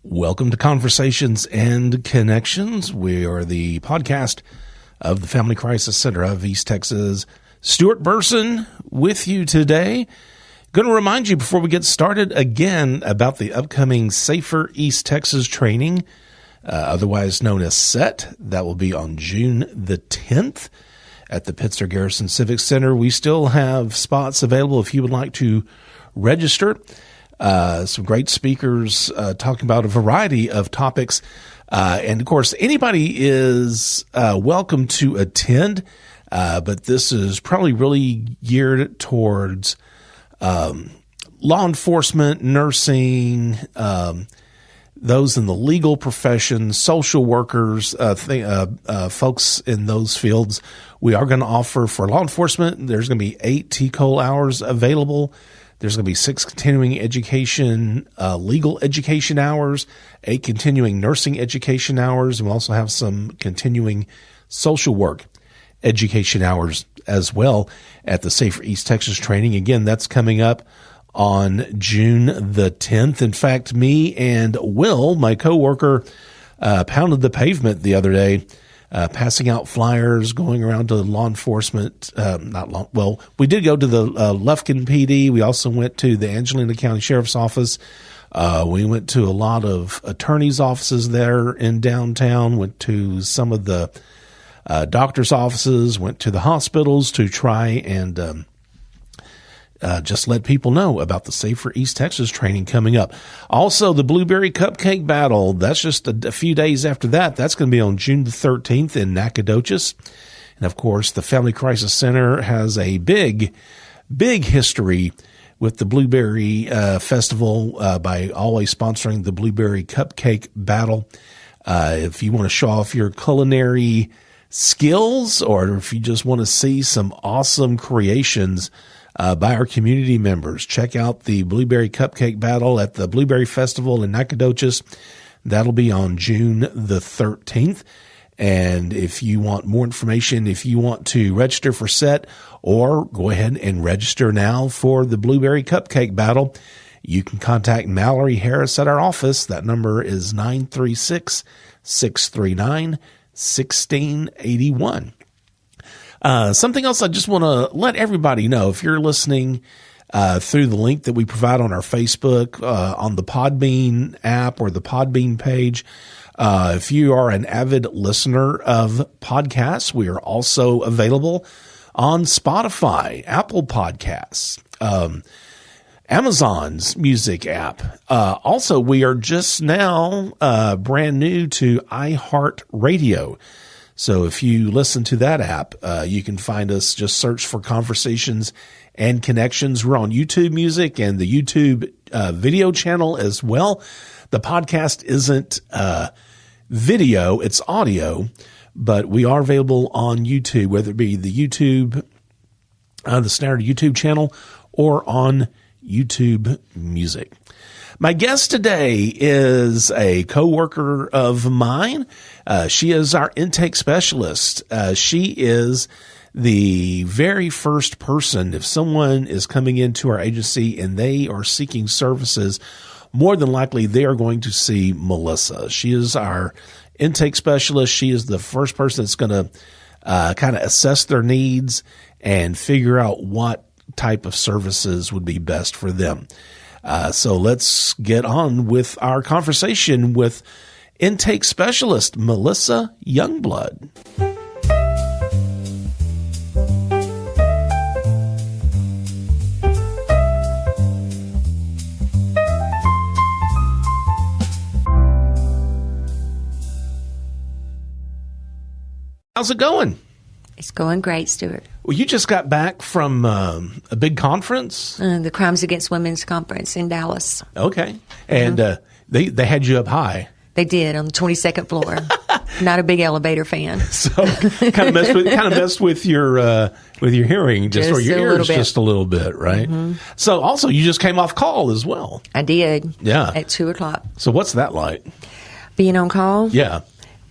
Welcome to Conversations and Connections. We are the podcast of the Family Crisis Center of East Texas. Stuart Burson with you today. Going to remind you before we get started again about the upcoming Safer East Texas training, otherwise known as SET. That will be on June the 10th at the Pittsburgh Garrison Civic Center. We still have spots available if you would like to register. Some great speakers talking about a variety of topics. And, of course, anybody is welcome to attend, but this is probably really geared towards law enforcement, nursing, those in the legal profession, social workers, folks in those fields. We are going to offer for law enforcement, there's going to be 8 TCOL hours available. There's going to be 6 continuing education, legal education hours, 8 continuing nursing education hours, and we'll also have some continuing social work education hours as well at the Safer East Texas training. Again, that's coming up on June the 10th. In fact, me and Will, my coworker, pounded the pavement the other day, passing out flyers, going around to law enforcement. We did go to the Lufkin PD. We also went to the Angelina County Sheriff's Office. We went to a lot of attorneys' offices there in downtown, went to some of the doctor's offices, went to the hospitals to try and just let people know about the Safer East Texas training coming up. Also, the Blueberry Cupcake Battle, that's just a few days after that. That's going to be on June the 13th in Nacogdoches. And, of course, the Family Crisis Center has a big history with the Blueberry Festival by always sponsoring the Blueberry Cupcake Battle. If you want to show off your culinary skills, or if you just want to see some awesome creations by our community members, check out the Blueberry Cupcake Battle at the Blueberry Festival in Nacogdoches. That'll be on June the 13th. And if you want more information, if you want to register for SET, or go ahead and register now for the Blueberry Cupcake Battle, you can contact Mallory Harris at our office. That number is 936-639-1681. Something else I just want to let everybody know, if you're listening through the link that we provide on our Facebook, on the Podbean app or the Podbean page, if you are an avid listener of podcasts, we are also available on Spotify, Apple Podcasts, Amazon's music app. Also, we are just now brand new to iHeartRadio. So if you listen to that app, you can find us. Just search for Conversations and Connections. We're on YouTube Music and the YouTube video channel as well. The podcast isn't video, it's audio, but we are available on YouTube, whether it be the YouTube, the standard YouTube channel, or on YouTube Music. My guest today is a coworker of mine. She is our intake specialist. She is the very first person, if someone is coming into our agency and they are seeking services, more than likely they are going to see Melisa. She is our intake specialist. She is the first person that's going to kind of assess their needs and figure out what type of services would be best for them. So let's get on with our conversation with intake specialist Melisa Youngblood. How's it going? It's going great, Stuart. Well, you just got back from a big conference? The Crimes Against Women's Conference in Dallas. Okay. And they had you up high. They did, on the 22nd floor. Not a big elevator fan. So kind of messed with your hearing, or your ears just a little bit, right? Mm-hmm. So also you just came off call as well. I did. Yeah. At 2:00. So what's that like? Being on call? Yeah.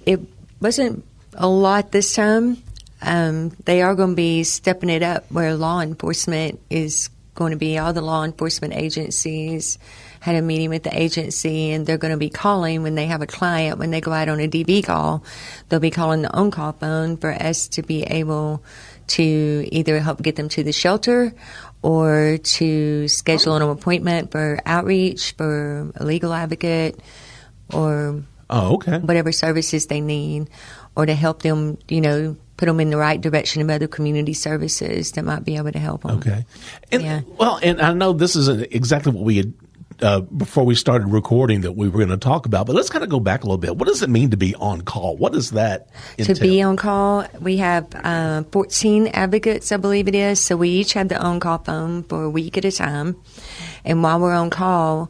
It wasn't a lot this time. They are going to be stepping it up where law enforcement is going to be. All the law enforcement agencies had a meeting with the agency, and they're going to be calling when they have a client, when they go out on a DV call, they'll be calling the on-call phone for us to be able to either help get them to the shelter or to schedule an appointment for outreach, for a legal advocate, or whatever services they need, or to help them, put them in the right direction of other community services that might be able to help them. Okay. And, well, and I know this isn't exactly what we had before we started recording that we were going to talk about, but let's kind of go back a little bit. What does it mean to be on call? What does that entail? To be on call, we have 14 advocates, I believe it is. So we each have the on-call phone for a week at a time. And while we're on call,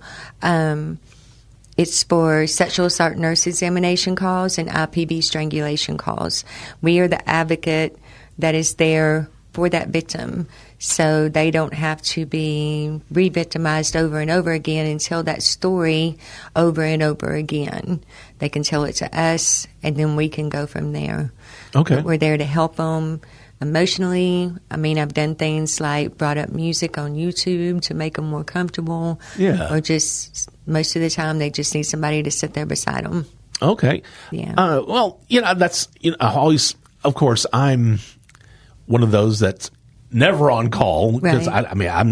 it's for sexual assault nurse examination calls and IPV strangulation calls. We are the advocate that is there for that victim, so they don't have to be re-victimized over and over again and tell that story over and over again. They can tell it to us, and then we can go from there. Okay. But we're there to help them emotionally. I mean, I've done things like brought up music on YouTube to make them more comfortable. Yeah. Or just most of the time they just need somebody to sit there beside them. Okay. Yeah. Well, that's, I always, of course, I'm one of those that's never on call because Right.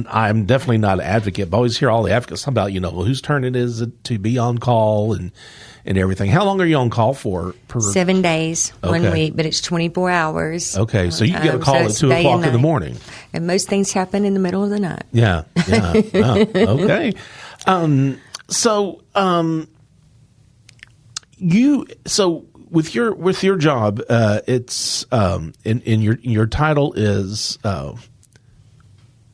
I'm definitely not an advocate, but I always hear all the advocates talk about, whose turn it is to be on call and everything. How long are you on call for? 7 days, 1 Okay. week, but it's 24 hours. Okay. So you get a call so at it's 2 day and o'clock in the night. morning. And most things happen in the middle of the night. Yeah. Yeah. Oh, okay. So with your job, it's in your title is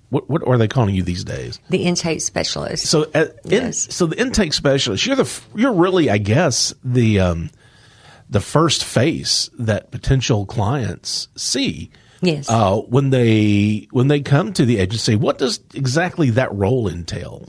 what are they calling you these days? The intake specialist. So Yes. so the intake specialist, you're really, I guess, the first face that potential clients see. Yes. When they come to the agency. What does exactly that role entail?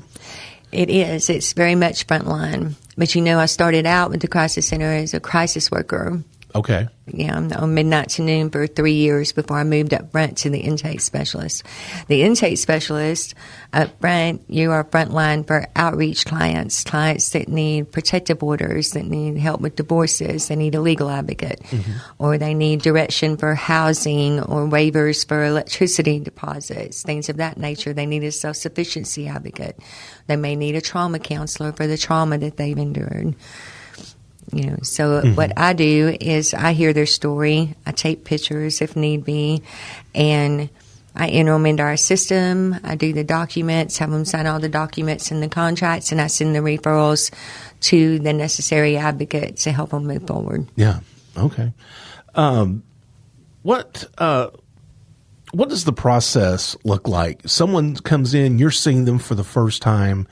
It is. It's very much frontline. But I started out with the crisis center as a crisis worker. Okay. Yeah, on midnight to noon for 3 years before I moved up front to the intake specialist. The intake specialist up front, you are frontline for outreach clients that need protective orders, that need help with divorces, they need a legal advocate, or they need direction for housing or waivers for electricity deposits, things of that nature. They need a self-sufficiency advocate. They may need a trauma counselor for the trauma that they've endured. So what I do is I hear their story, I take pictures if need be, and I enter them into our system. I do the documents, have them sign all the documents and the contracts, and I send the referrals to the necessary advocate to help them move forward. Yeah. Okay. What does the process look like? Someone comes in, you're seeing them for the first time.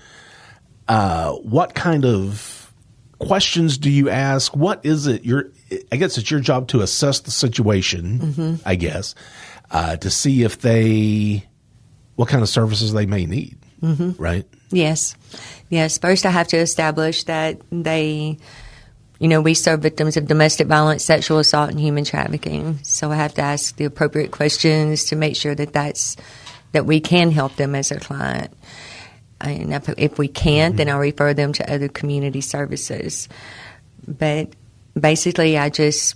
What kind of questions do you ask? What is it? I guess it's your job to assess the situation, I guess, to see what kind of services they may need, right? Yes. First, I have to establish that we serve victims of domestic violence, sexual assault, and human trafficking. So I have to ask the appropriate questions to make sure that we can help them as a client. And if we can't, then I'll refer them to other community services. But basically,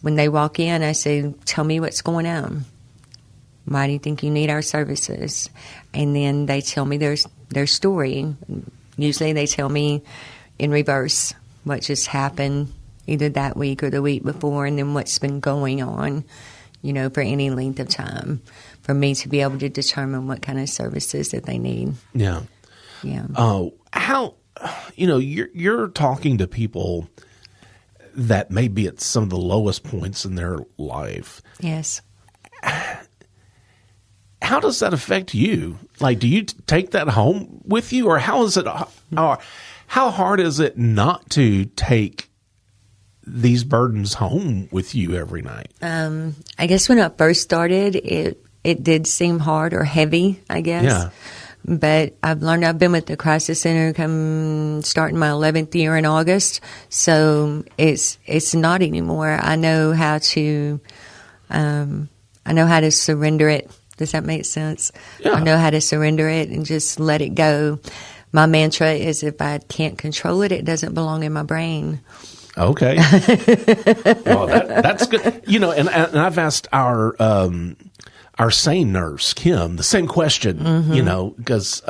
when they walk in, I say, tell me what's going on. Why do you think you need our services? And then they tell me their story. Usually they tell me in reverse what just happened either that week or the week before, and then what's been going on, for any length of time, for me to be able to determine what kind of services that they need. Yeah. Yeah. How, you're talking to people that may be at some of the lowest points in their life. Yes. How does that affect you? Like, do you take that home with you, or how hard is it not to take these burdens home with you every night? I guess when I first started, it did seem hard or heavy, I guess. Yeah. But I've learned. I've been with the crisis center starting my 11th year in August, so it's not anymore. I know how to surrender it. Does that make sense? Yeah. I know how to surrender it and just let it go. My mantra is if I can't control it, it doesn't belong in my brain. Okay. Well, that's good. You know, and I've asked our SANE nurse, Kim, the same question, you know, because,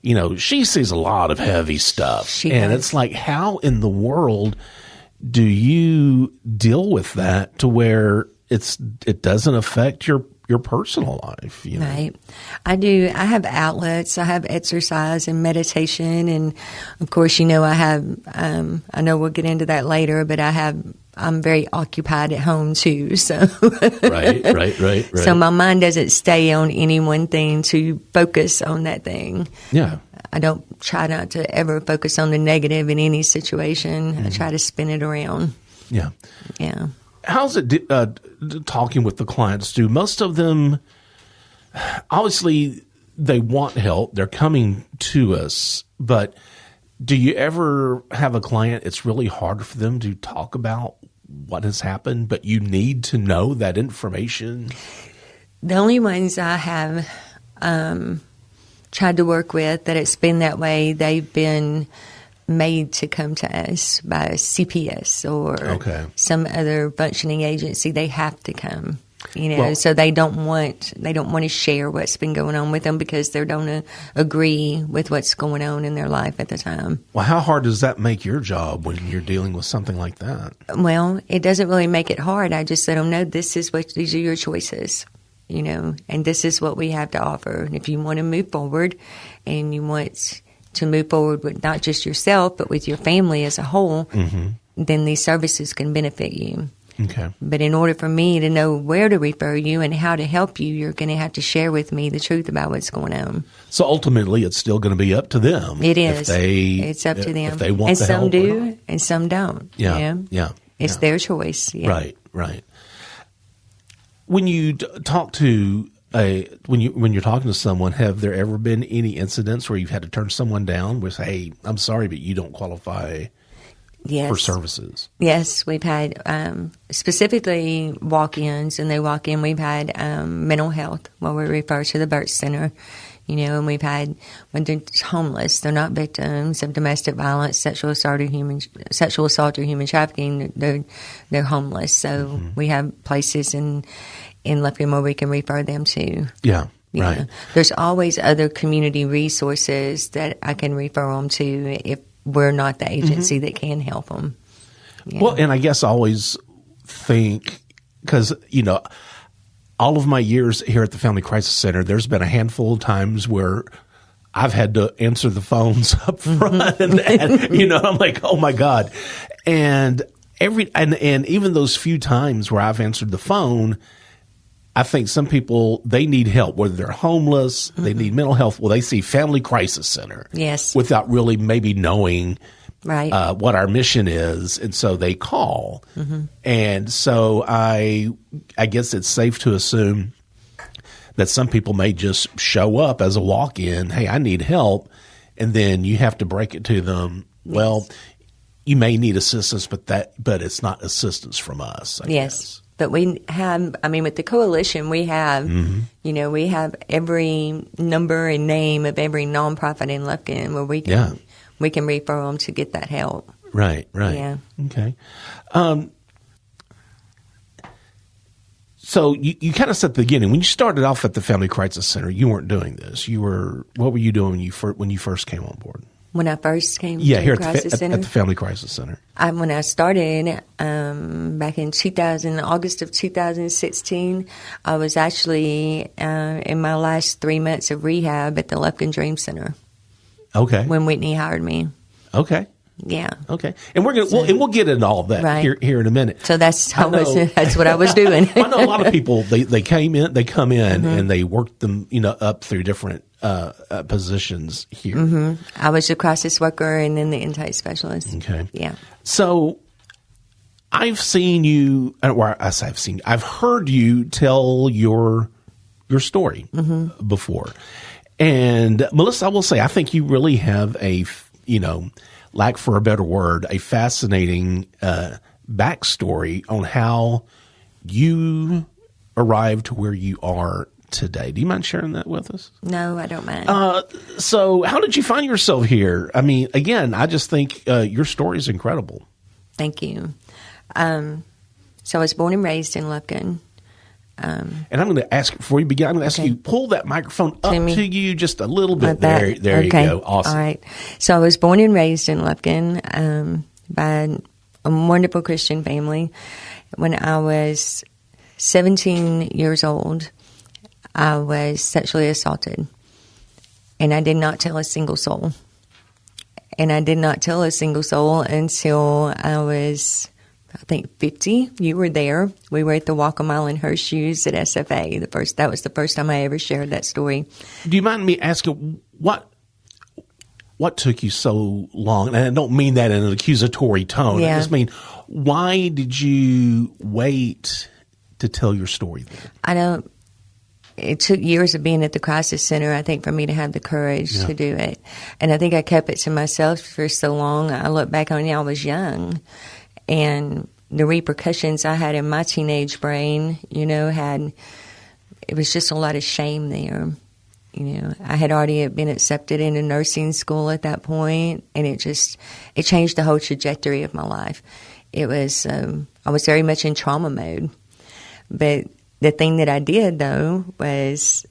you know, she sees a lot of heavy stuff. And it's like, how in the world do you deal with that to where it doesn't affect your personal life? You know? Right. I do. I have outlets. I have exercise and meditation. And of course, you know, I know we'll get into that later, but I'm very occupied at home too. So right. So my mind doesn't stay on any one thing to focus on that thing. Yeah. I don't try not to ever focus on the negative in any situation. I try to spin it around. Yeah. Yeah. How's it talking with the clients? Do most of them, obviously, they want help. They're coming to us. But do you ever have a client, it's really hard for them to talk about what has happened, but you need to know that information? The only ones I have tried to work with that it's been that way, they've been made to come to us by CPS or some other functioning agency. They have to come, you know, so they don't want to share what's been going on with them because they don't agree with what's going on in their life at the time. Well, how hard does that make your job when you're dealing with something like that? Well, it doesn't really make it hard. I just let them know these are your choices, you know, and this is what we have to offer. And if you want to move forward and you want to move forward with not just yourself, but with your family as a whole, then these services can benefit you. Okay. But in order for me to know where to refer you and how to help you, you're going to have to share with me the truth about what's going on. So ultimately, it's still going to be up to them. It is. It's up to them. If they want and the some help do, and some don't. Yeah. It's their choice. Yeah. Right. When you talk to when you're talking to someone, have there ever been any incidents where you've had to turn someone down with, "Hey, I'm sorry, but you don't qualify for services"? Yes, we've had specifically walk-ins, and they walk in. We've had mental health, what we refer to the Birch Center, you know, and we've had when they're homeless, they're not victims of domestic violence, sexual assault, or human trafficking. They're homeless, so we have places in Lufkin where we can refer them to. Yeah, right. There's always other community resources that I can refer them to if we're not the agency that can help them. Yeah. Well, and I guess I always think, because, you know, all of my years here at the Family Crisis Center, there's been a handful of times where I've had to answer the phones up front, and you know, I'm like, oh my God. And even those few times where I've answered the phone, I think some people, they need help, whether they're homeless, they need mental health. Well, they see Family Crisis Center. Yes. Without really maybe knowing what our mission is. And so they call. And so I guess it's safe to assume that some people may just show up as a walk-in. Hey, I need help. And then you have to break it to them. Yes. Well, you may need assistance, but it's not assistance from us, I guess. But we have, with the coalition, we have, you know, we have every number and name of every nonprofit in Lufkin where we can refer them to get that help. Right. Yeah. Okay. So you kind of said at the beginning, when you started off at the Family Crisis Center, you weren't doing this. What were you doing when you first came on board? When I first came to here the Crisis Center? At the Family Crisis Center. When I started back in August of 2016, I was actually in my last 3 months of rehab at the Lufkin Dream Center. Okay. When Whitney hired me. Okay. Yeah. Okay. And we'll get into all of that here in a minute. So that's what I was doing. I know a lot of people, they come in and they work them, you know, up through different positions here. I was a crisis worker and then the intake specialist. Okay. Yeah. So I've seen you, I've heard you tell your story before. And Melisa, I will say, I think you really have lack for a better word, a fascinating backstory on how you arrived to where you are today. Do you mind sharing that with us? No, I don't mind. So how did you find yourself here? I mean, again, I just think your story is incredible. Thank you. So I was born and raised in Lufkin. And I'm going to ask, before you begin, I'm going to ask you, pull that microphone up to you just a little bit. There you go. Awesome. All right. So I was born and raised in Lufkin by a wonderful Christian family. When I was 17 years old, I was sexually assaulted. And I did not tell a single soul. And I did not tell a single soul until I was, I think, 50. You were there. We were at the Walk a Mile in Her Shoes at SFA. That was the first time I ever shared that story. Do you mind me asking what took you so long? And I don't mean that in an accusatory tone. Yeah. I just mean, why did you wait to tell your story then? It took years of being at the crisis center, I think, for me to have the courage to do it. And I think I kept it to myself for so long. I look back on it, I was young. And the repercussions I had in my teenage brain, it was just a lot of shame there. I had already been accepted into nursing school at that point, and it changed the whole trajectory of my life. I was very much in trauma mode. But the thing that I did, though, was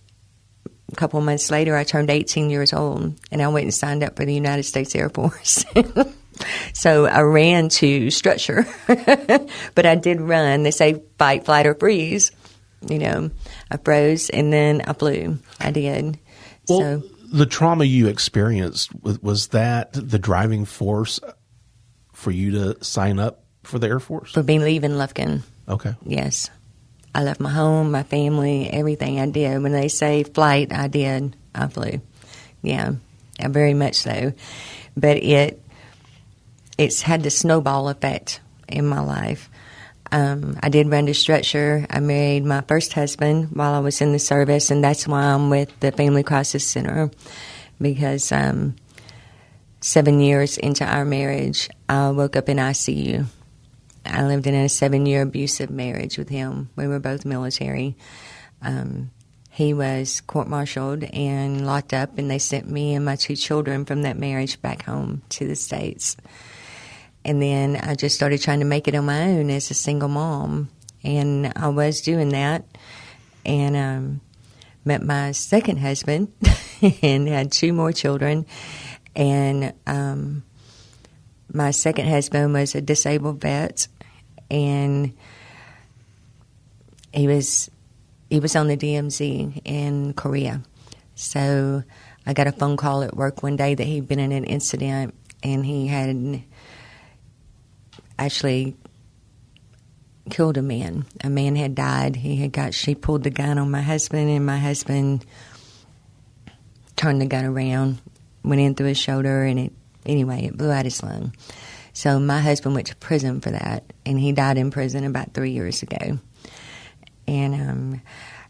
a couple of months later, I turned 18 years old, and I went and signed up for the United States Air Force. So I ran to structure, but I did run. They say fight, flight, or freeze. I froze, and then I flew. I did. Well, the trauma you experienced, was that the driving force for you to sign up for the Air Force? For me leaving Lufkin. Okay. Yes. I left my home, my family, everything I did. When they say flight, I did. I flew. Yeah, very much so. But it's had the snowball effect in my life. I did run to structure. I married my first husband while I was in the service, and that's why I'm with the Family Crisis Center, because 7 years into our marriage, I woke up in ICU. I lived in a 7-year abusive marriage with him. We were both military. He was court-martialed and locked up, and they sent me and my 2 children from that marriage back home to the States. And then I just started trying to make it on my own as a single mom. And I was doing that, and met my second husband and had 2 more children. And my second husband was a disabled vet, and he was on the DMZ in Korea. So I got a phone call at work one day that he'd been in an incident, and he had actually killed a man. A man had died. She pulled the gun on my husband, and my husband turned the gun around, went in through his shoulder, and it blew out his lung. So my husband went to prison for that, and he died in prison about 3 years ago. And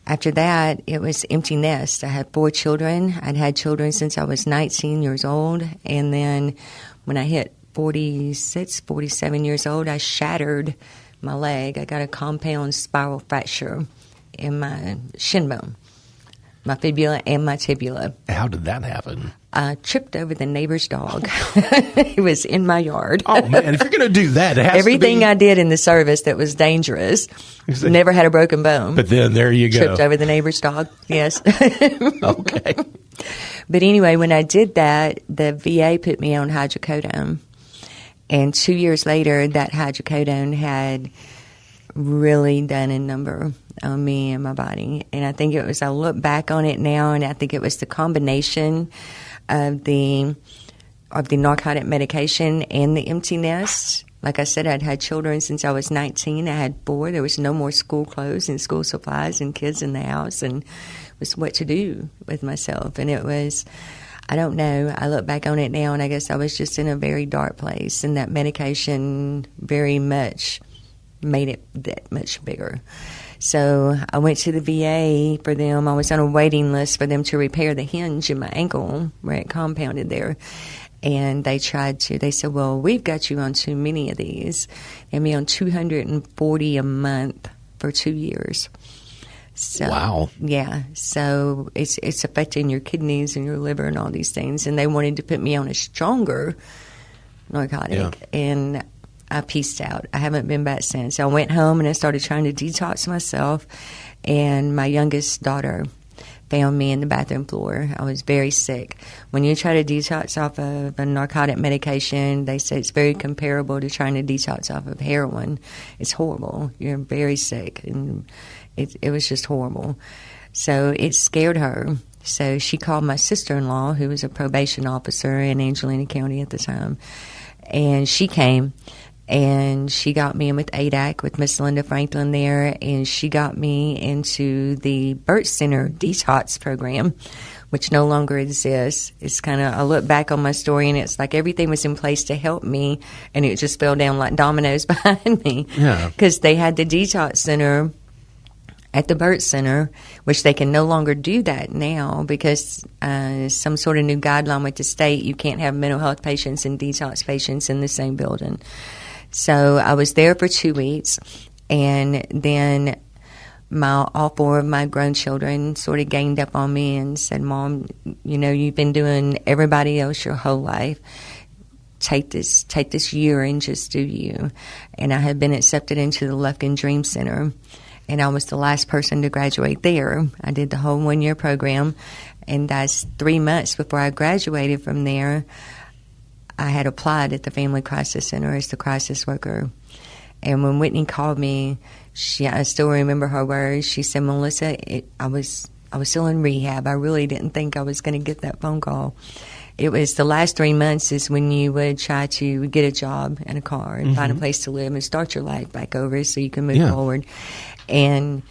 after that, it was empty nest. I had 4 children. I'd had children since I was 19 years old, and then when I hit 46, 47 years old, I shattered my leg. I got a compound spiral fracture in my shin bone, my fibula and my tibula. How did that happen? I tripped over the neighbor's dog. It was in my yard. Oh, man, if you're going to do that, it has everything to be... I did in the service that was dangerous. Never had a broken bone. But then there you go. Tripped over the neighbor's dog, yes. Okay. But anyway, when I did that, the VA put me on hydrocodone. And 2 years later, that hydrocodone had really done a number on me and my body. And I think I look back on it now, and I think it was the combination of the narcotic medication and the empty nest. Like I said, I'd had children since I was 19. I had 4. There was no more school clothes and school supplies and kids in the house, and it was what to do with myself. And it was, I don't know, I look back on it now, and I guess I was just in a very dark place, and that medication very much made it that much bigger. So I went to the VA for them. I was on a waiting list for them to repair the hinge in my ankle where it compounded there. And they said, well, we've got you on too many of these. And me on $240 a month for 2 years. So, wow. Yeah. So it's affecting your kidneys and your liver and all these things. And they wanted to put me on a stronger narcotic. And I pieced out. I haven't been back since. I went home and I started trying to detox myself. And my youngest daughter found me in the bathroom floor. I was very sick. When you try to detox off of a narcotic medication, they say it's very comparable to trying to detox off of heroin. It's horrible. You're very sick, and it was just horrible. So it scared her. So she called my sister-in-law, who was a probation officer in Angelina County at the time, and she came. And she got me in with ADAC with Miss Linda Franklin there, and she got me into the Burt Center detox program, which no longer exists. It's kind of, I look back on my story, and it's like everything was in place to help me, and it just fell down like dominoes behind me. Yeah. Because they had the detox center at the Burt Center, which they can no longer do that now because some sort of new guideline with the state, you can't have mental health patients and detox patients in the same building. So I was there for 2 weeks, and then all four of my grown children sort of ganged up on me and said, "Mom, you've been doing everybody else your whole life. Take this year and just do you." And I had been accepted into the Lufkin Dream Center, and I was the last person to graduate there. I did the whole 1-year program, and that's 3 months before I graduated from there. I had applied at the Family Crisis Center as the crisis worker. And when Whitney called me, I still remember her words. She said, "Melissa, I was still in rehab. I really didn't think I was going to get that phone call." It was the last 3 months is when you would try to get a job and a car and find a place to live and start your life back over so you can move forward. And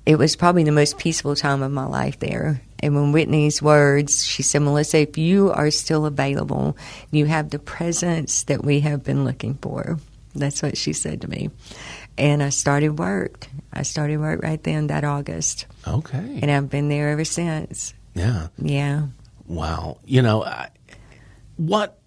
it was probably the most peaceful time of my life there. And when Whitney's words, she said, "Melissa, if you are still available, you have the presence that we have been looking for." That's what she said to me. And I started work. Right then that August. Okay. And I've been there ever since. Yeah. Yeah. Wow. What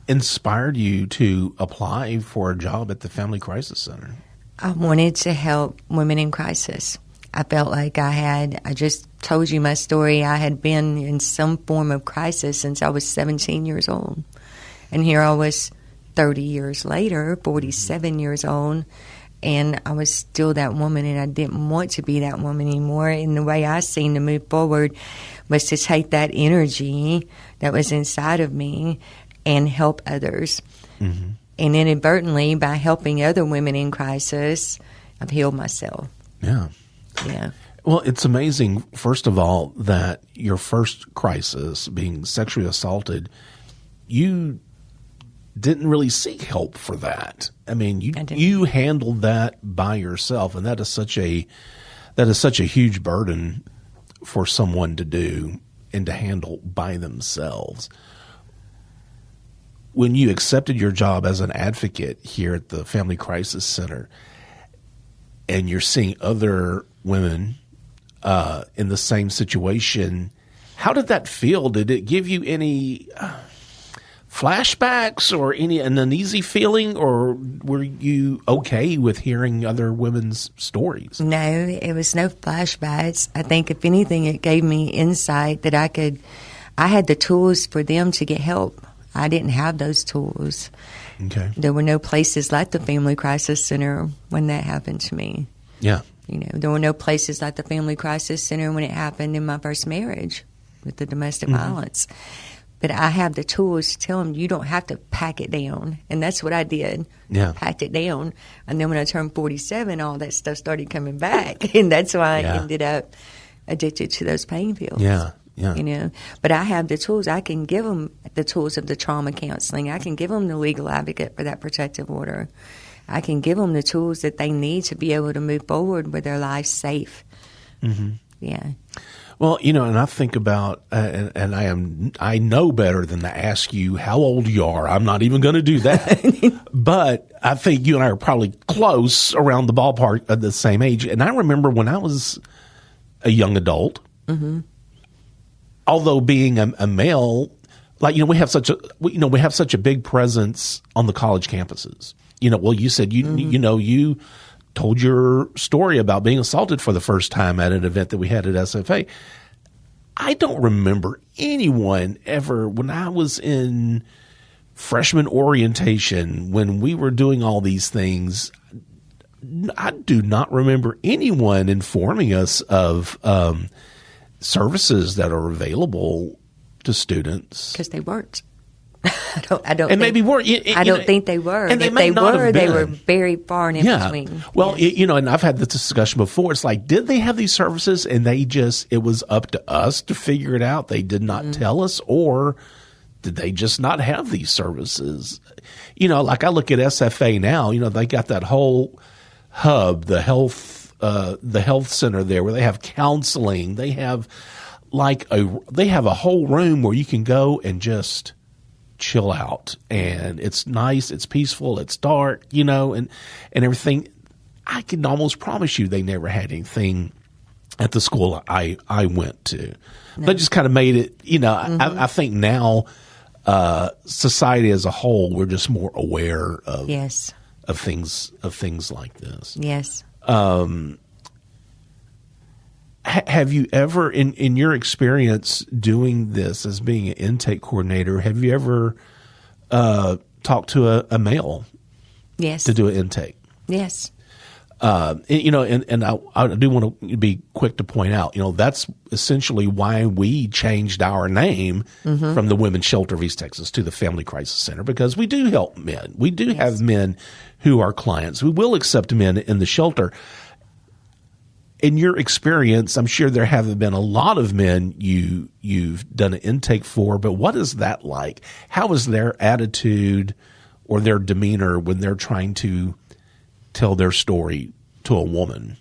inspired you to apply for a job at the Family Crisis Center? I wanted to help women in crisis. I felt like I just told you my story. I had been in some form of crisis since I was 17 years old. And here I was 30 years later, 47 years old, and I was still that woman, and I didn't want to be that woman anymore. And the way I seen to move forward was to take that energy that was inside of me and help others. Mm-hmm. And inadvertently, by helping other women in crisis, I've healed myself. Yeah. Yeah. Well, it's amazing, first of all, that your first crisis, being sexually assaulted, you didn't really seek help for that. I mean, you handled that by yourself, and that is such a huge burden for someone to do and to handle by themselves. When you accepted your job as an advocate here at the Family Crisis Center, and you're seeing other women in the same situation, how did that feel? Did it give you any flashbacks or an uneasy feeling, or were you okay with hearing other women's stories? No, it was no flashbacks. I think if anything, it gave me insight that I had the tools for them to get help. I didn't have those tools. Okay. There were no places like the Family Crisis Center when that happened to me. Yeah. There were no places like the Family Crisis Center when it happened in my first marriage with the domestic violence. But I have the tools to tell them you don't have to pack it down. And that's what I did. Yeah. Packed it down. And then when I turned 47, all that stuff started coming back. And that's why I ended up addicted to those pain pills. Yeah. Yeah. But I have the tools. I can give them the tools of the trauma counseling. I can give them the legal advocate for that protective order. I can give them the tools that they need to be able to move forward with their life safe. Mm-hmm. Yeah. Well, and I think about, and I know better than to ask you how old you are. I'm not even going to do that. But I think you and I are probably close, around the ballpark of the same age. And I remember when I was a young adult, although being a male, we have such a big presence on the college campuses. You said you told your story about being assaulted for the first time at an event that we had at SFA. I don't remember anyone ever, when I was in freshman orientation, when we were doing all these things, I do not remember anyone informing us of services that are available to students. Because they weren't. I don't and think, maybe were. I don't think they were. And if they were, they were very far and in between. Well, yes. And I've had this discussion before. It's like, did they have these services and it was up to us to figure it out? They did not tell us, or did they just not have these services? Like I look at SFA now, they got that whole hub, the health center there where they have counseling. They have a whole room where you can go and just chill out, and it's nice, it's peaceful, it's dark, and everything. I can almost promise you they never had anything at the school I went to. No. They just kind of made it, I think now society as a whole, we're just more aware of of things like this. Yes. Have you ever, in your experience doing this as being an intake coordinator, have you ever talked to a male? Yes. To do an intake? Yes. And I do want to be quick to point out, that's essentially why we changed our name from the Women's Shelter of East Texas to the Family Crisis Center, because we do help men. We do have men who are clients. We will accept men in the shelter. In your experience, I'm sure there haven't been a lot of men you've done an intake for, but what is that like? How is their attitude or their demeanor when they're trying to tell their story to a woman?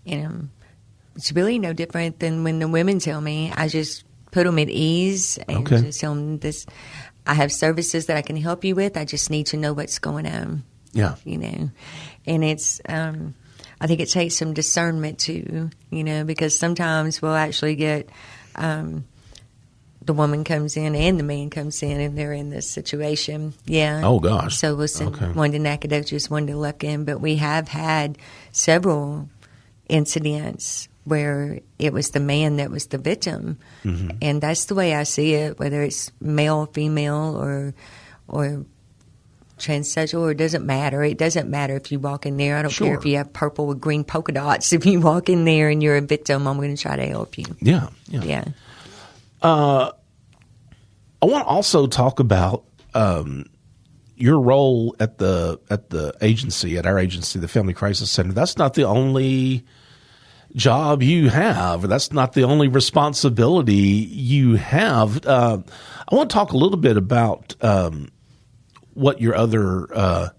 It's really no different than when the women tell me. I just put them at ease and just tell them this. I have services that I can help you with. I just need to know what's going on. Yeah. And it's, I think it takes some discernment too, because sometimes we'll actually get, the woman comes in and the man comes in and they're in this situation. Yeah. Oh, gosh. So we'll send one to Nacogdoches, one to Lufkin. But we have had several incidents where it was the man that was the victim. Mm-hmm. And that's the way I see it, whether it's male, female, or transsexual, it doesn't matter. It doesn't matter if you walk in there. I don't care if you have purple with green polka dots. If you walk in there and you're a victim, I'm going to try to help you. Yeah. I want to also talk about your role at the agency, at our agency, the Family Crisis Center. That's not the only job you have. That's not the only responsibility you have. I want to talk a little bit about what your other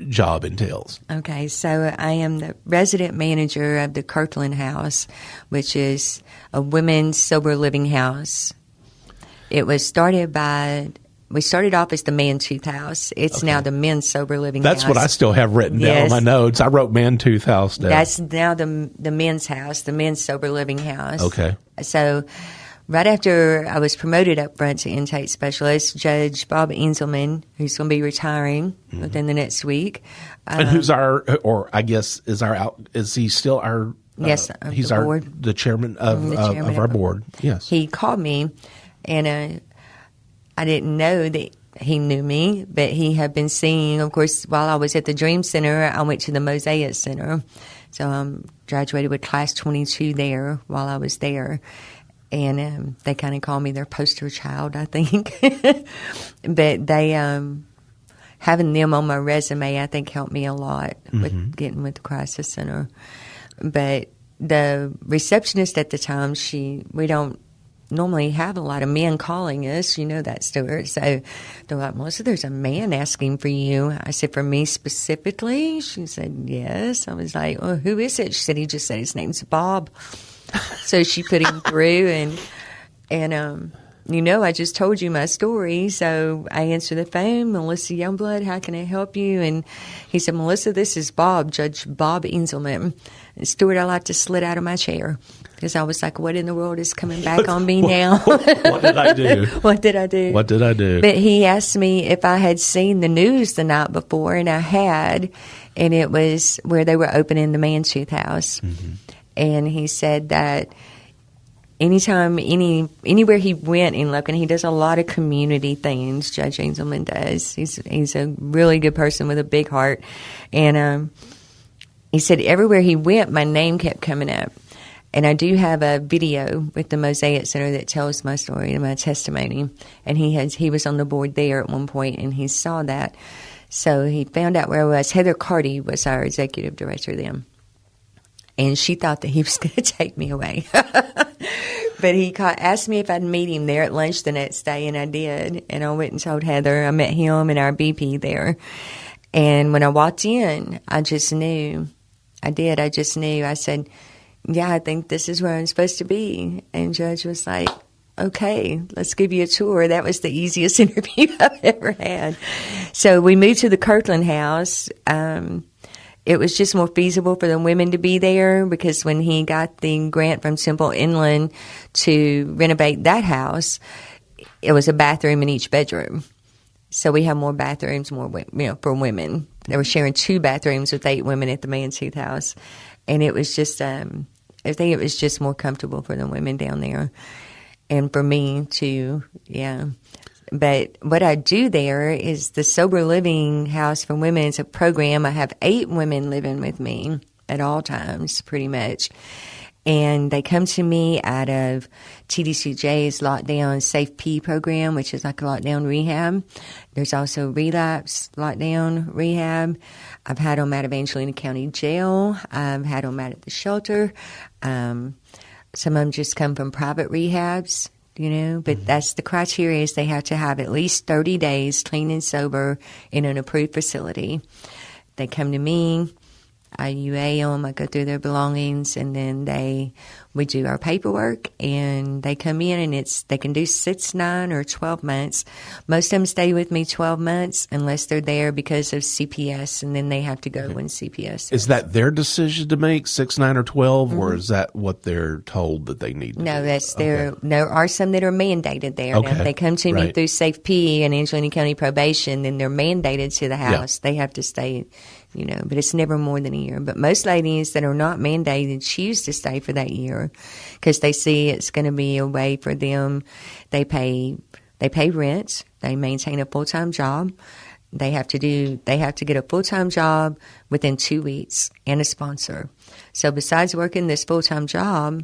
job entails. Okay, so I am the resident manager of the Kirtland House, which is a women's sober living house. It was we started off as the Man-Tooth House. It's now the men's sober living house. That's what I still have written down on my notes. I wrote Man-Tooth House down. That's now the men's house, the men's sober living house. Okay. So right after I was promoted up front to intake specialist, Judge Bob Inselman, who's going to be retiring within the next week. And who's is he still our? Yes, he's the chairman of our board. Yes. He called me, and I didn't know that he knew me, but he had been seeing, of course, while I was at the Dream Center, I went to the Mosaic Center. So I graduated with class 22 there while I was there. And they kind of call me their poster child, I think. But they, having them on my resume, I think helped me a lot with getting with the Crisis Center. But the receptionist at the time, we don't normally have a lot of men calling us. You know that, Stuart. So they're like, Melissa, there's a man asking for you. I said, for me specifically? She said, yes. I was like, well, who is it? She said, he just said his name's Bob. So she put him through, and I just told you my story. So I answered the phone, Melisa Youngblood, how can I help you? And he said, Melissa, this is Bob, Judge Bob Inselman. And Stuart, I like to slid out of my chair because I was like, what in the world is coming back on me now? What did I do? What did I do? What did I do? But he asked me if I had seen the news the night before, and I had, and it was where they were opening the Manshooth House. Mm-hmm. And he said that anytime, anywhere he went in Logan, he does a lot of community things. Judge Angelman does. He's a really good person with a big heart, and he said everywhere he went, my name kept coming up. And I do have a video with the Mosaic Center that tells my story and my testimony. And he was on the board there at one point, and he saw that. So he found out where I was. Heather Carty was our executive director then. And she thought that he was going to take me away. But he asked me if I'd meet him there at lunch the next day, and I did. And I went and told Heather. I met him and our BP there. And when I walked in, I just knew. I did. I just knew. I said, yeah, I think this is where I'm supposed to be. And Judge was like, okay, let's give you a tour. That was the easiest interview I've ever had. So we moved to the Kirkland House. It was just more feasible for the women to be there because when he got the grant from Temple Inland to renovate that house, it was a bathroom in each bedroom. So we have more bathrooms, for women. They were sharing 2 bathrooms with 8 women at the Manshooth House. And it was just, I think it was just more comfortable for the women down there. And for me too, yeah. But what I do there is the Sober Living House for Women. It's a program. I have 8 women living with me at all times, pretty much. And they come to me out of TDCJ's Lockdown Safe P program, which is like a lockdown rehab. There's also relapse lockdown rehab. I've had them at Evangelina County Jail. I've had them out at the shelter. Some of them just come from private rehabs, but that's the criteria is they have to have at least 30 days clean and sober in an approved facility. They come to me. I UA them, I go through their belongings, and then we do our paperwork, and they come in, and they can do 6, 9, or 12 months. Most of them stay with me 12 months unless they're there because of CPS, and then they have to go when CPS. Is that their decision to make 6, 9, or 12, or is that what they're told that they need to No, do? that's their. There are some that are mandated there. Okay. Now, if they come to me through Safe P and Angelina County Probation, then they're mandated to the house. Yeah. They have to stay. But it's never more than a year. But most ladies that are not mandated choose to stay for that year because they see it's going to be a way for them. They pay rent. They maintain a full-time job. They have to get a full-time job within 2 weeks and a sponsor. So besides working this full-time job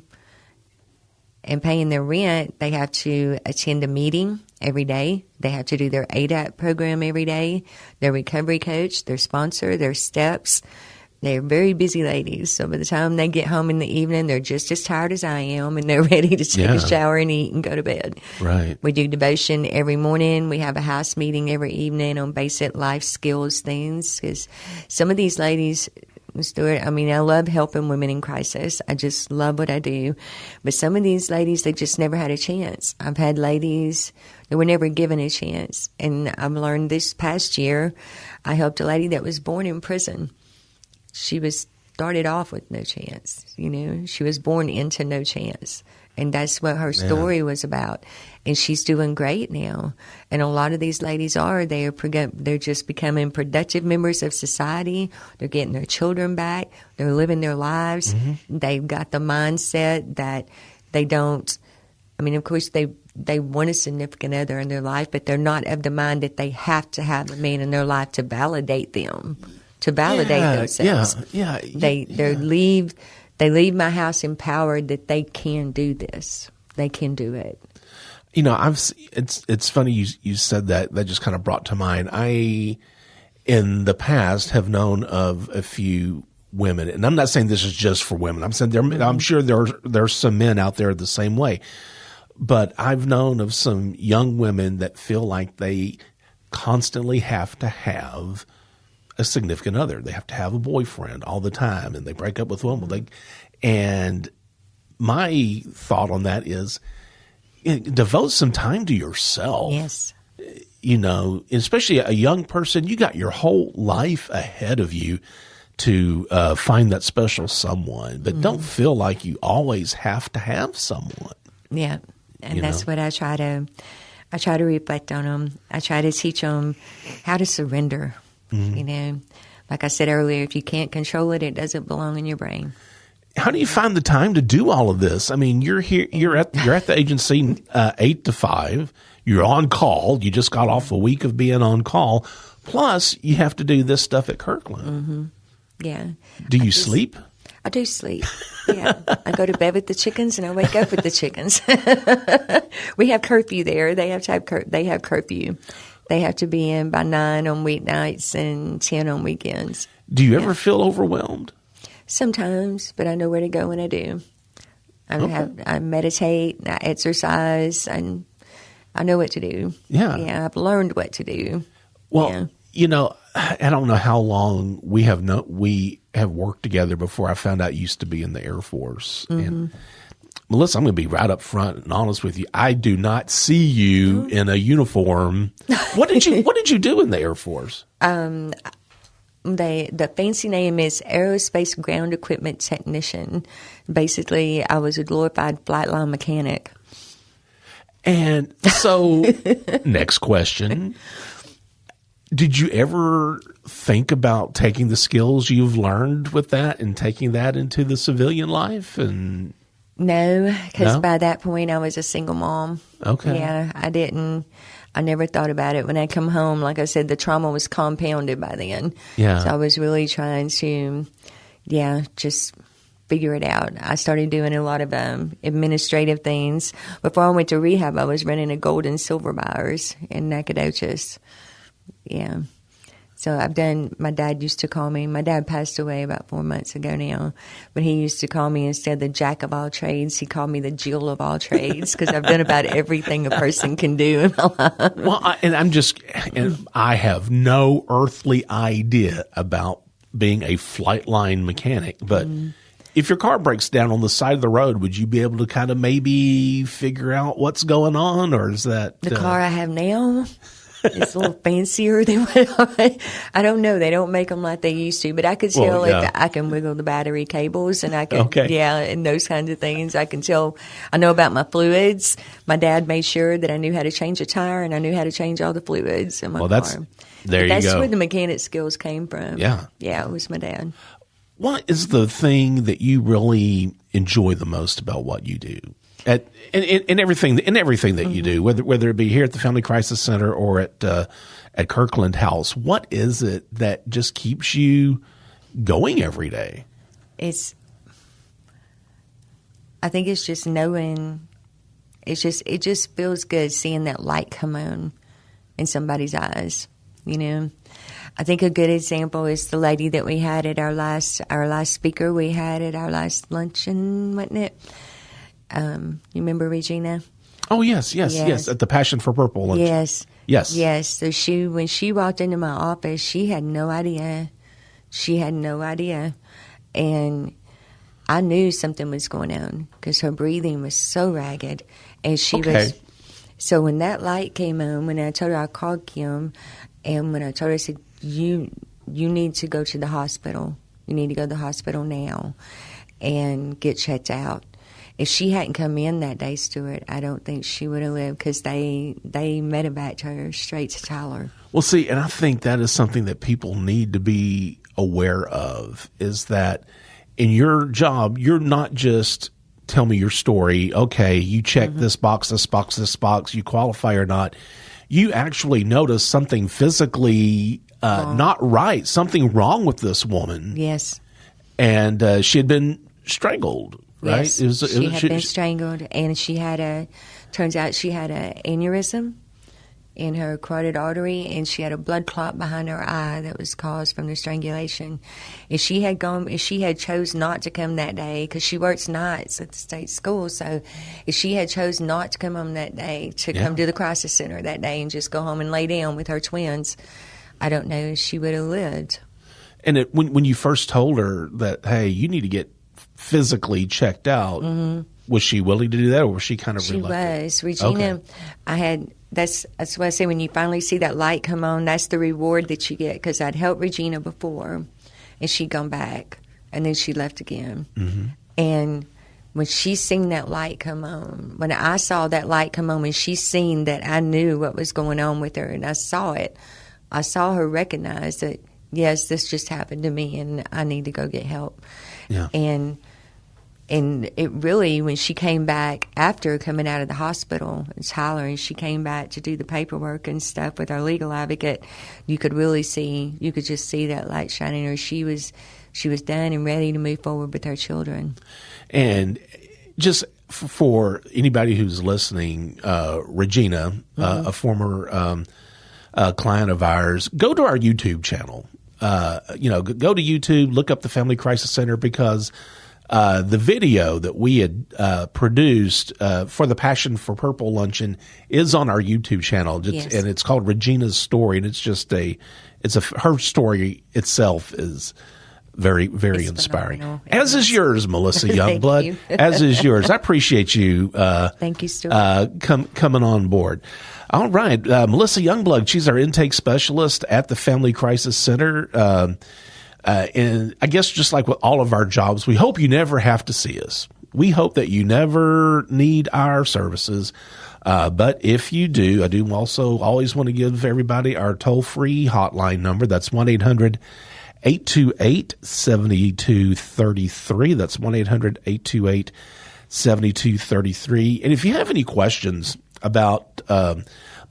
and paying their rent, they have to attend a meeting every day. They have to do their ADAP program every day, their recovery coach, their sponsor, their steps. They're very busy ladies. So by the time they get home in the evening, they're just as tired as I am, and they're ready to take a shower and eat and go to bed. Right. We do devotion every morning. We have a house meeting every evening on basic life skills things because some of these ladies, Stuart, I love helping women in crisis. I just love what I do. But some of these ladies, they just never had a chance. I've had ladies that were never given a chance. And I've learned this past year, I helped a lady that was born in prison. She started off with no chance. She was born into no chance. And that's what her story was about. And she's doing great now. And a lot of these ladies they're just becoming productive members of society. They're getting their children back. They're living their lives. Mm-hmm. They've got the mindset that they don't, of course they want a significant other in their life, but they're not of the mind that they have to have a man in their life to validate them, to validate themselves. They leave my house empowered that they can do this. They can do it. It's funny you said that. That just kind of brought to mind. I, in the past, have known of a few women, and I'm not saying this is just for women. I'm saying I'm sure there's some men out there the same way. But I've known of some young women that feel like they constantly have to have a significant other. They have to have a boyfriend all the time, and they break up with one. And my thought on that is, devote some time to yourself. Yes. Especially a young person, you got your whole life ahead of you to find that special someone, but don't feel like you always have to have someone. Yeah. And that's what I try to reflect on them. I try to teach them how to surrender. Like I said earlier, if you can't control it, it doesn't belong in your brain. How do you find the time to do all of this? I mean, you're here, you're at the agency 8 to 5. You're on call. You just got off a week of being on call. Plus, you have to do this stuff at Kirkland. Mm-hmm. Yeah. Do you sleep? I do sleep. Yeah. I go to bed with the chickens and I wake up with the chickens. We have curfew there. They have curfew. They have to be in by 9 on weeknights and 10 on weekends. Do you ever feel overwhelmed? Sometimes, but I know where to go when I do. I meditate, I exercise, and I know what to do. Yeah. Yeah, I've learned what to do. Well, I don't know how long we have worked together before I found out you used to be in the Air Force. Mm-hmm. And Melissa, I'm going to be right up front and honest with you. I do not see you in a uniform. What did you do in the Air Force? The fancy name is Aerospace Ground Equipment Technician. Basically, I was a glorified flight line mechanic. And so, next question. Did you ever think about taking the skills you've learned with that and taking that into the civilian life? And no, because by that point I was a single mom. Okay. Yeah, I never thought about it. When I come home, like I said, the trauma was compounded by then. Yeah. So I was really trying to, just figure it out. I started doing a lot of administrative things. Before I went to rehab, I was running a gold and silver bars in Nacogdoches. Yeah. So my dad used to call me, my dad passed away about 4 months ago now, but he used to call me, instead of the jack of all trades, he called me the Jill of all trades, because I've done about everything a person can do in my life. Well, I have no earthly idea about being a flight line mechanic, but if your car breaks down on the side of the road, would you be able to kind of maybe figure out what's going on, or is that the car I have now? It's a little fancier than what I don't know. They don't make them like they used to, but I could tell if I can wiggle the battery cables, and I can, and those kinds of things. I can tell. I know about my fluids. My dad made sure that I knew how to change a tire, and I knew how to change all the fluids in my car. That's where the mechanic skills came from. Yeah. Yeah, it was my dad. What is the thing that you really enjoy the most about what you do? In everything that you do, whether it be here at the Family Crisis Center or at Kirkland House, what is it that just keeps you going every day? I think it's just knowing. It just feels good seeing that light come on in somebody's eyes. I think a good example is the lady that we had at our last speaker we had at our last luncheon, wasn't it? You remember Regina? Oh, yes. At the Passion for Purple lunch. Yes. So when she walked into my office, she had no idea. And I knew something was going on because her breathing was so ragged. And so when that light came on, when I told her, I called Kim, and when I told her, I said, you need to go to the hospital. You need to go to the hospital now and get checked out. If she hadn't come in that day, Stuart, I don't think she would have lived, because they medevaced her straight to Tyler. Well, see, and I think that is something that people need to be aware of, is that in your job, you're not just tell me your story. Okay, you check this box, you qualify or not. You actually notice something physically not right, something wrong with this woman. Yes. And she had been strangled. Right? Yes, she had been strangled, and turns out she had an aneurysm in her carotid artery, and she had a blood clot behind her eye that was caused from the strangulation. If she had chose not to come that day, because she works nights at the state school, so if she had chose not to come home that day, to come to the crisis center that day and just go home and lay down with her twins, I don't know if she would have lived. And when you first told her that, hey, you need to get physically checked out, was she willing to do that, or was she kind of She reluctant? was. Regina, Okay. that's what I say, when you finally see that light come on, that's the reward that you get, because I'd helped Regina before, and she'd gone back, and then she left again. Mm-hmm. And when she seen that light come on, when I saw that light come on, when she seen that I knew what was going on with her, and I saw it, I saw her recognize that, yes, this just happened to me, and I need to go get help. Yeah. And it really, when she came back after coming out of the hospital, it's Tyler, and she came back to do the paperwork and stuff with our legal advocate, you could just see that light shining her. She was done and ready to move forward with her children. And just for anybody who's listening, Regina, a former client of ours, go to our YouTube channel. Go to YouTube, look up the Family Crisis Center, because the video that we had produced for the Passion for Purple Luncheon is on our YouTube channel, and it's called Regina's Story, and it's just her story itself is very, very inspiring. Phenomenal. As is yours, Melisa Youngblood. you. As is yours. I appreciate you. Thank you, Stuart. Coming on board. All right, Melisa Youngblood. She's our intake specialist at the Family Crisis Center. And I guess just like with all of our jobs, we hope you never have to see us. We hope that you never need our services. But if you do, I do also always want to give everybody our toll-free hotline number. That's 1-800-828-7233. That's 1-800-828-7233. And if you have any questions about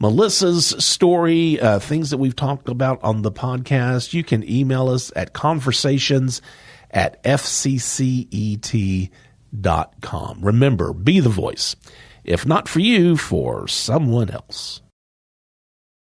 Melisa's story, things that we've talked about on the podcast, you can email us at conversations@fccet.com. Remember, be the voice. If not for you, for someone else.